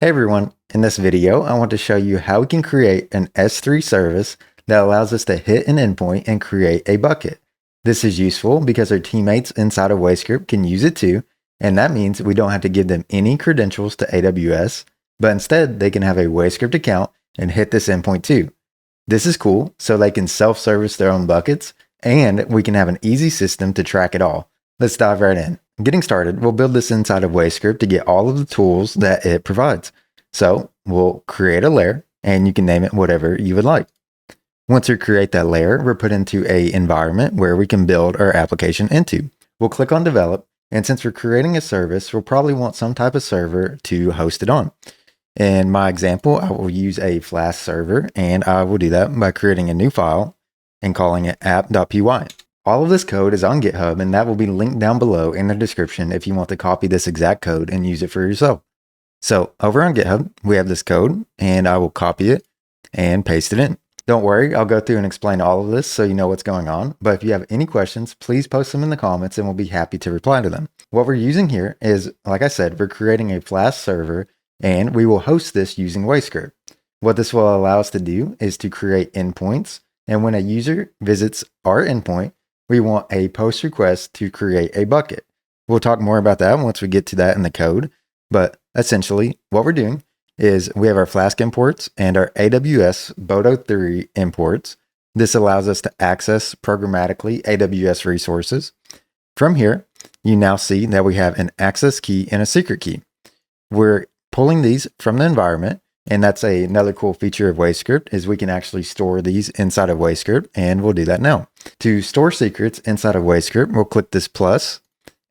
Hey everyone, in this video, I want to show you how we can create an S3 service that allows us to hit an endpoint and create a bucket. This is useful because our teammates inside of WayScript can use it too, and that means we don't have to give them any credentials to AWS, but instead they can have a WayScript account and hit this endpoint too. This is cool, so they can self-service their own buckets, and we can have an easy system to track it all. Let's dive right in. Getting started, we'll build this inside of WayScript to get all of the tools that it provides. So we'll create a layer and you can name it whatever you would like. Once we create that layer, we're put into an environment where we can build our application into. We'll click on develop, and since we're creating a service, we'll probably want some type of server to host it on. In my example, I will use a flask server, and I will do that by creating a new file and calling it app.py. All of this code is on GitHub, and that will be linked down below in the description if you want to copy this exact code and use it for yourself. So over on GitHub, we have this code, and I will copy it and paste it in. Don't worry, I'll go through and explain all of this so you know what's going on. But if you have any questions, please post them in the comments and we'll be happy to reply to them. What we're using here is, like I said, we're creating a flask server, and we will host this using WayScript. What this will allow us to do is to create endpoints, and when a user visits our endpoint, we want a post request to create a bucket. We'll talk more about that once we get to that in the code, but essentially what we're doing is we have our Flask imports and our AWS S3 imports. This allows us to access programmatically AWS resources. From here, you now see that we have an access key and a secret key. We're pulling these from the environment, and that's another cool feature of WayScript is we can actually store these inside of WayScript, and we'll do that now. To store secrets inside of WayScript, we'll click this plus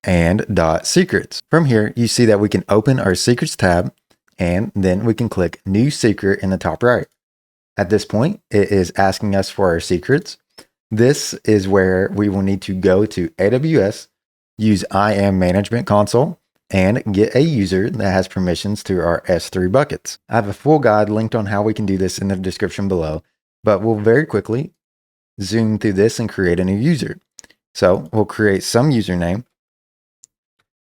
and .secrets. From here, you see that we can open our secrets tab, and then we can click new secret in the top right. At this point, it is asking us for our secrets. This is where we will need to go to AWS, use IAM Management Console, and get a user that has permissions to our S3 buckets. I have a full guide linked on how we can do this in the description below, but we'll very quickly zoom through this and create a new user. So we'll create some username,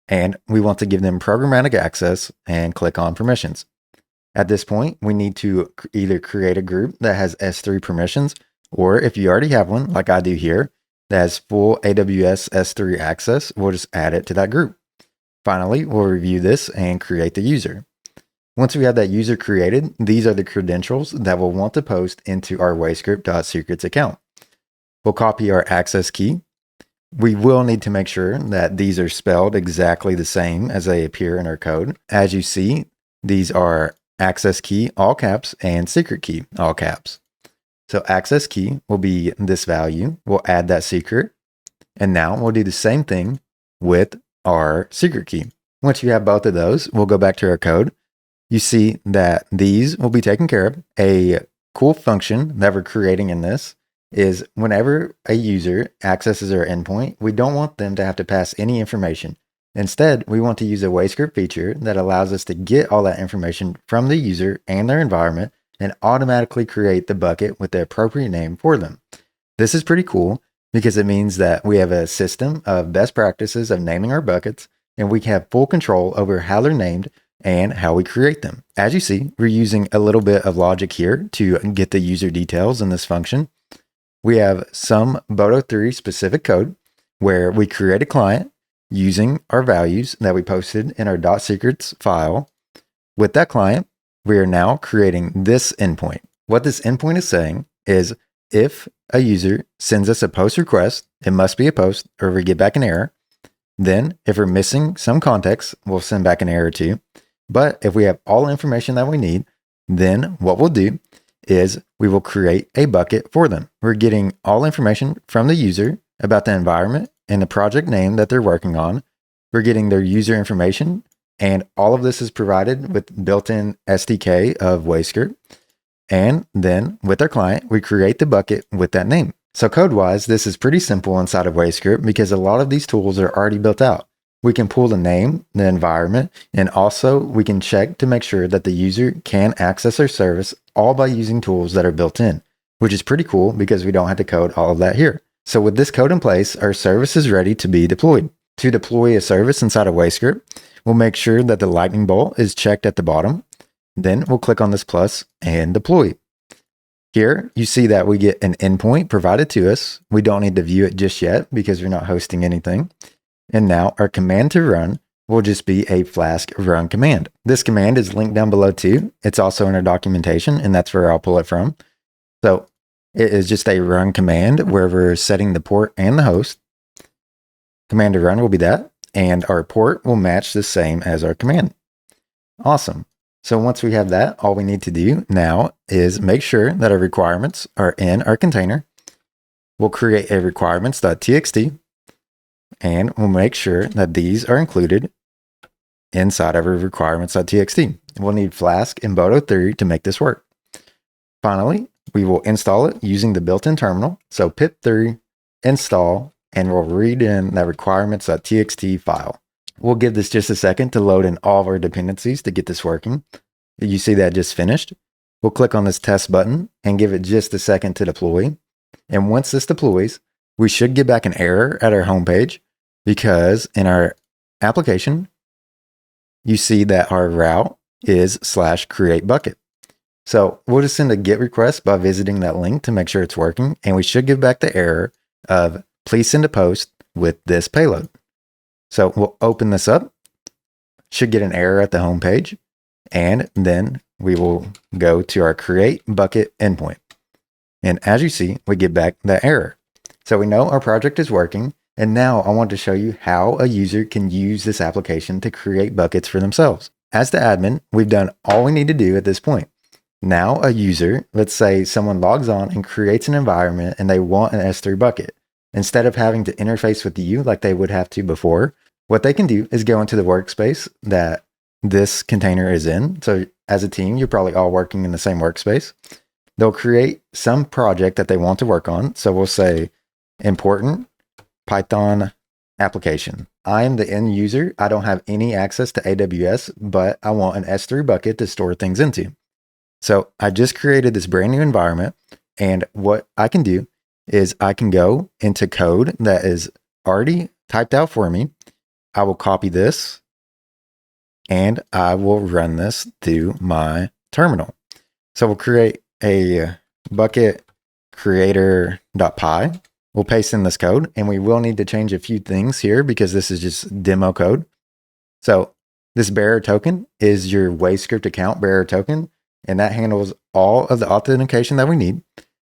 and we want to give them programmatic access and click on permissions. At this point, we need to either create a group that has S3 permissions, or if you already have one, like I do here, that has full AWS S3 access, we'll just add it to that group. Finally, we'll review this and create the user. Once we have that user created, these are the credentials that we'll want to post into our WayScript.secrets account. We'll copy our access key. We will need to make sure that these are spelled exactly the same as they appear in our code. As you see, these are access key, all caps, and secret key, all caps. So access key will be this value. We'll add that secret. And now we'll do the same thing with our secret key. Once you have both of those, we'll go back to our code. You see that these will be taken care of. A cool function that we're creating in this is whenever a user accesses our endpoint, we don't want them to have to pass any information. Instead, we want to use a WayScript feature that allows us to get all that information from the user and their environment and automatically create the bucket with the appropriate name for them. This is pretty cool because it means that we have a system of best practices of naming our buckets, and we have full control over how they're named and how we create them. As you see, we're using a little bit of logic here to get the user details in this function. We have some Boto3 specific code where we create a client using our values that we posted in our .secrets file. With that client, we are now creating this endpoint. What this endpoint is saying is if a user sends us a post request, it must be a post or we get back an error. Then if we're missing some context, we'll send back an error too. But if we have all the information that we need, then what we'll do is we will create a bucket for them. We're getting all information from the user about the environment and the project name that they're working on. We're getting their user information, and all of this is provided with built-in SDK of WayScript. And then with our client, we create the bucket with that name. So code-wise, this is pretty simple inside of WayScript because a lot of these tools are already built out. We can pull the name, the environment, and also we can check to make sure that the user can access our service all by using tools that are built in, which is pretty cool because we don't have to code all of that here. So with this code in place, our service is ready to be deployed. To deploy a service inside of WayScript, we'll make sure that the lightning bolt is checked at the bottom. Then we'll click on this plus and deploy. Here, you see that we get an endpoint provided to us. We don't need to view it just yet because we're not hosting anything. And now our command to run will just be a flask run command. This command is linked down below too. It's also in our documentation, and that's where I'll pull it from. So it is just a run command where we're setting the port and the host. Command to run will be that, and our port will match the same as our command. Awesome. So once we have that, all we need to do now is make sure that our requirements are in our container. We'll create a requirements.txt, and we'll make sure that these are included inside of our requirements.txt. We'll need Flask and Boto3 to make this work. Finally, we will install it using the built-in terminal. So pip3 install, and we'll read in that requirements.txt file. We'll give this just a second to load in all of our dependencies to get this working. You see that just finished. We'll click on this test button and give it just a second to deploy. And once this deploys, we should get back an error at our home page because in our application, you see that our route is /create bucket. So we'll just send a GET request by visiting that link to make sure it's working. And we should give back the error of please send a post with this payload. So we'll open this up, should get an error at the home page, and then we will go to our create bucket endpoint. And as you see, we get back that error. So we know our project is working. And now I want to show you how a user can use this application to create buckets for themselves. As the admin, we've done all we need to do at this point. Now a user, let's say someone logs on and creates an environment and they want an S3 bucket. Instead of having to interface with you like they would have to before, what they can do is go into the workspace that this container is in. So as a team, you're probably all working in the same workspace. They'll create some project that they want to work on. So we'll say important Python application. I am the end user. I don't have any access to AWS, but I want an S3 bucket to store things into. So I just created this brand new environment. And what I can do is I can go into code that is already typed out for me. I will copy this and I will run this through my terminal. So we'll create a bucket creator.py. We'll paste in this code, and we will need to change a few things here because this is just demo code. So this bearer token is your WayScript account bearer token, and that handles all of the authentication that we need.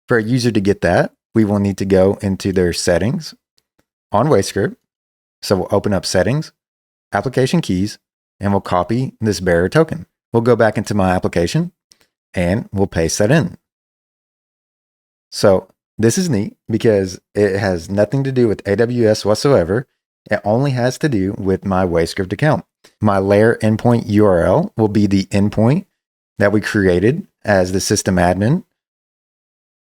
For a user to get that, we will need to go into their settings on WayScript. So we'll open up settings, application keys, and we'll copy this bearer token. We'll go back into my application and we'll paste that in. So this is neat because it has nothing to do with AWS whatsoever. It only has to do with my WayScript account. My layer endpoint URL will be the endpoint that we created as the system admin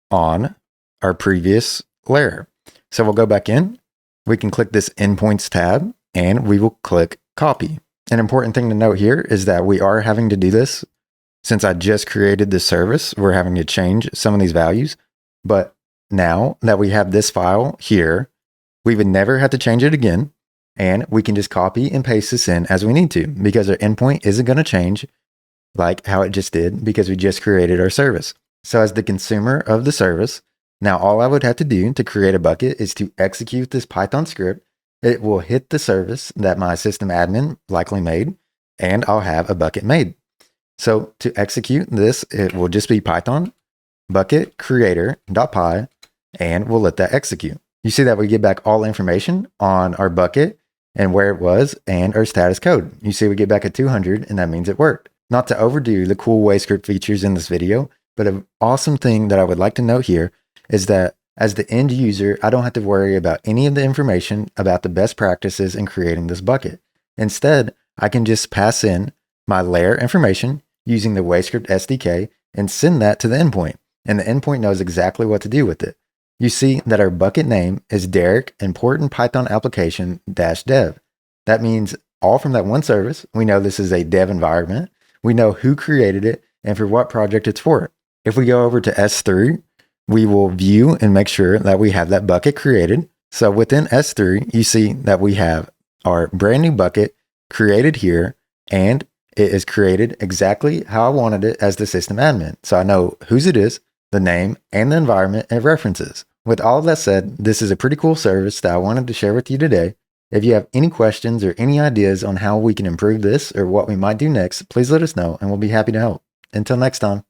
on our previous layer. So we'll go back in. We can click this endpoints tab and we will click copy. An important thing to note here is that we are having to do this. Since I just created this service, we're having to change some of these values. But now that we have this file here, we would never have to change it again. And we can just copy and paste this in as we need to because our endpoint isn't going to change like how it just did because we just created our service. So as the consumer of the service, now all I would have to do to create a bucket is to execute this Python script. It will hit the service that my system admin likely made, and I'll have a bucket made. So to execute this, it will just be Python bucket creator.py, and we'll let that execute. You see that we get back all information on our bucket and where it was and our status code. You see we get back at 200, and that means it worked. Not to overdo the cool WayScript features in this video, but an awesome thing that I would like to note here is that as the end user, I don't have to worry about any of the information about the best practices in creating this bucket. Instead, I can just pass in my layer information using the WayScript SDK and send that to the endpoint. And the endpoint knows exactly what to do with it. You see that our bucket name is Derek Important Python Application -dev. That means all from that one service. We know this is a dev environment. We know who created it and for what project it's for. If we go over to S3, we will view and make sure that we have that bucket created. So within S3, you see that we have our brand new bucket created here, and It is created exactly how I wanted it as the system admin, so I know whose it is, the name, and the environment it references. With all of that said, this is a pretty cool service that I wanted to share with you today. If you have any questions or any ideas on how we can improve this or what we might do next, please let us know and we'll be happy to help. Until next time.